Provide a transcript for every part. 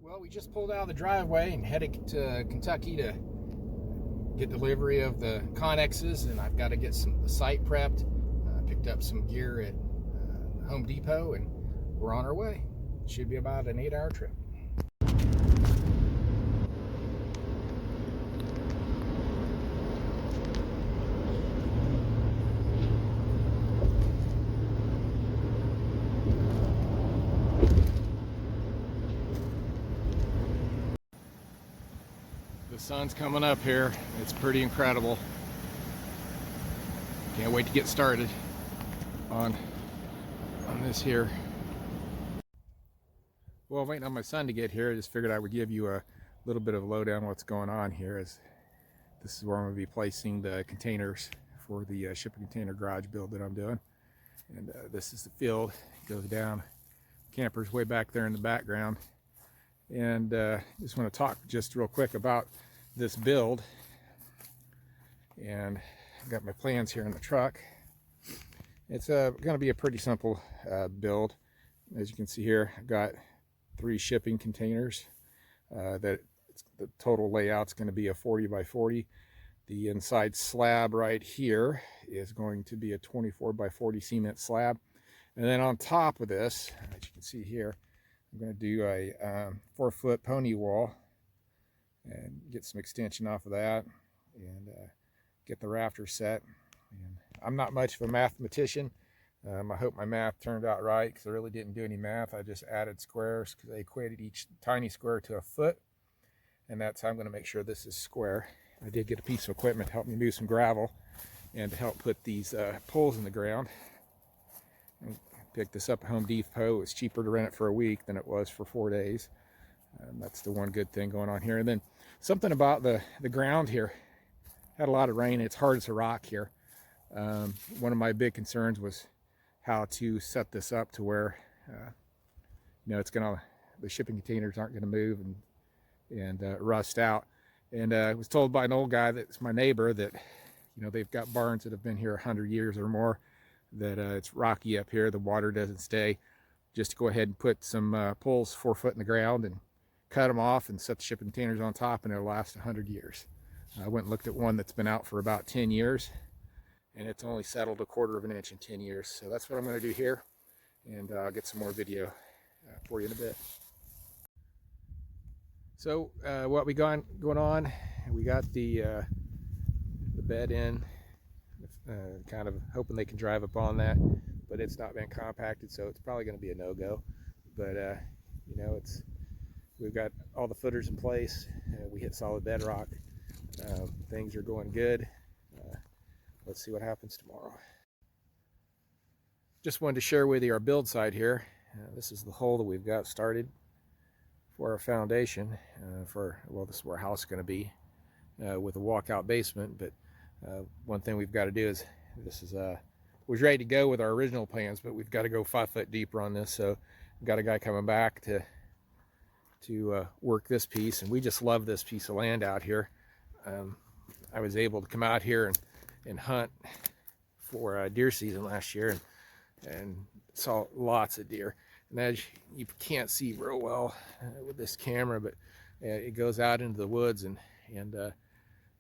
Well, we just pulled out of the driveway and headed to Kentucky to get delivery of the Connexes, and I've got to get the site prepped. Picked up some gear at Home Depot, and we're on our way. It should be about an 8-hour trip. The sun's coming up here. It's pretty incredible. Can't wait to get started on this here. Well, waiting on my son to get here, I just figured I would give you a little bit of a lowdown on what's going on here. As this is where I'm going to be placing the containers for the shipping container garage build that I'm doing. And this is the field. It goes down. Camper's way back there in the background. And just want to talk just real quick about this build. And I've got my plans here in the truck. It's going to be a pretty simple build. As you can see here, I've got 3 shipping containers. The total layout's going to be a 40 by 40. The inside slab right here is going to be a 24 by 40 cement slab. And then on top of this, as you can see here, I'm going to do a 4-foot pony wall and get some extension off of that and get the rafter set. And I'm not much of a mathematician. I hope my math turned out right, because I really didn't do any math. I just added squares because I equated each tiny square to a foot, and that's how I'm going to make sure this is square. I did get a piece of equipment to help me move some gravel and to help put these poles in the ground. And picked this up at Home Depot. It's cheaper to rent it for a week than it was for 4 days. That's the one good thing going on here. And then something about the ground here. Had a lot of rain. It's hard as a rock here. One of my big concerns was how to set this up to where it's the shipping containers aren't gonna move and rust out. And I was told by an old guy that's my neighbor that they've got barns that have been here 100 years or more, that it's rocky up here, the water doesn't stay. Just go ahead and put some poles 4 foot in the ground and cut them off and set the shipping containers on top, and it'll last 100 years. I went and looked at one that's been out for about 10 years, and it's only settled 1/4 of an inch in 10 years. So that's what I'm going to do here, and I'll get some more video for you in a bit. So what we got going on, we got the bed in, kind of hoping they can drive up on that, but it's not been compacted, so it's probably going to be a no-go. But we've got all the footers in place. We hit solid bedrock. Things are going good. Let's see what happens tomorrow. Just wanted to share with you our build site here. This is the hole that we've got started for our foundation. This is where our house is going to be with a walkout basement. But one thing we've got to do is, this is was ready to go with our original plans, but we've got to go 5 foot deeper on this. So we've got a guy coming back to work this piece, and we just love this piece of land out here. I was able to come out here and hunt for deer season last year, and saw lots of deer. And as you can't see real well with this camera, but it goes out into the woods, and the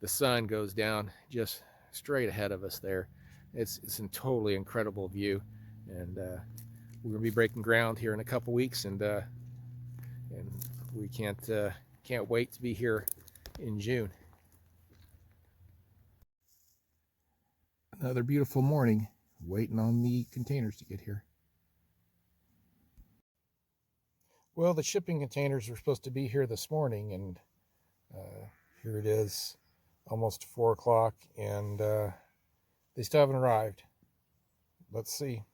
sun goes down just straight ahead of us there. It's a totally incredible view, and we're gonna be breaking ground here in a couple weeks, and we can't wait to be here in June. Another beautiful morning, waiting on the containers to get here. Well, the shipping containers were supposed to be here this morning, and here it is, almost 4 o'clock, and they still haven't arrived. Let's see.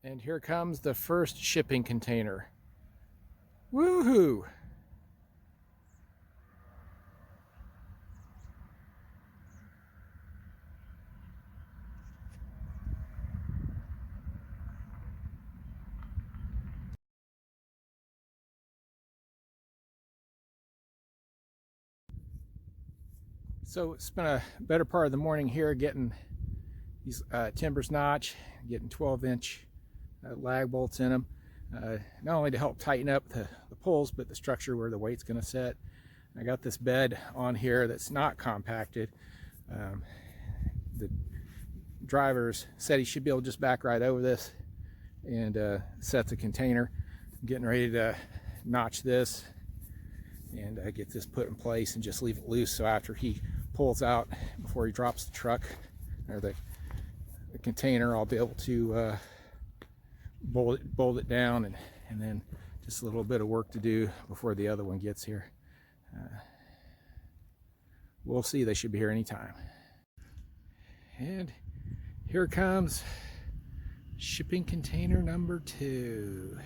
And here comes the first shipping container. Woohoo! So it's been a better part of the morning here getting these timbers notched, getting 12-inch lag bolts in them. not only to help tighten up the poles, but the structure where the weight's going to sit. I got this bed on here that's not compacted. The drivers said he should be able to just back right over this and set the container. I'm getting ready to notch this and get this put in place and just leave it loose, so after he pulls out, before he drops the truck or the container, I'll be able to bolt it down, and then just a little bit of work to do before the other one gets here. We'll see. They should be here anytime. And here comes shipping container number 2.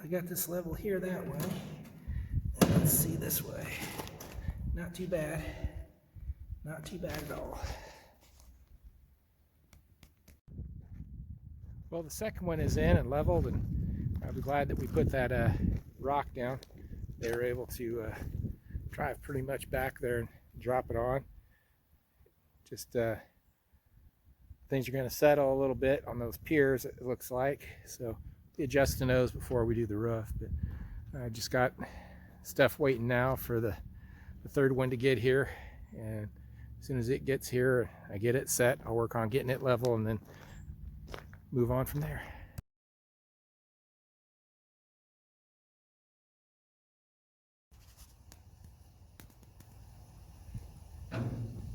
I got this level here that way. And let's see this way. Not too bad. Not too bad at all. Well, the second one is in and leveled, and I'll be glad that we put that rock down. They were able to drive pretty much back there and drop it on. Just things are going to settle a little bit on those piers, it looks like. So be adjusting those before we do the roof. But I just got stuff waiting now for the third one to get here, and as soon as it gets here, I get it set, I'll work on getting it level and then move on from there.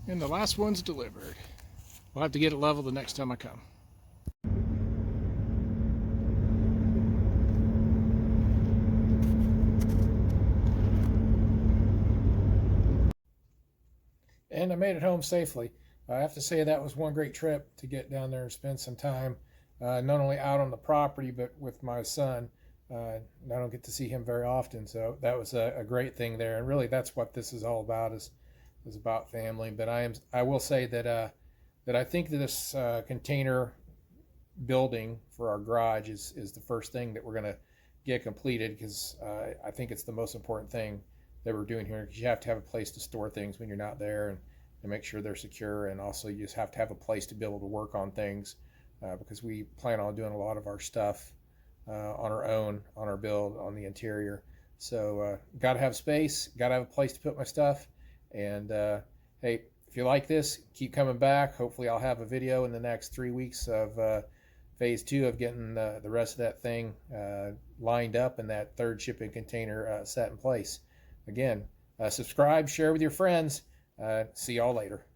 And the last one's delivered. We'll have to get it level the next time I come. And I made it home safely. I have to say that was one great trip to get down there and spend some time, not only out on the property, but with my son. I don't get to see him very often, so that was a great thing there. And really, that's what this is all about, is about family. But I will say that I think that this container building for our garage is the first thing that we're going to get completed, because I think it's the most important thing that we're doing here, because you have to have a place to store things when you're not there, and make sure they're secure. And also you just have to have a place to be able to work on things, because we plan on doing a lot of our stuff on our own, on our build, on the interior. So got to have space, got to have a place to put my stuff. And hey, if you like this, keep coming back. Hopefully I'll have a video in the next 3 weeks of phase 2 of getting the rest of that thing lined up, and that third shipping container set in place. Again, subscribe, share with your friends. See y'all later.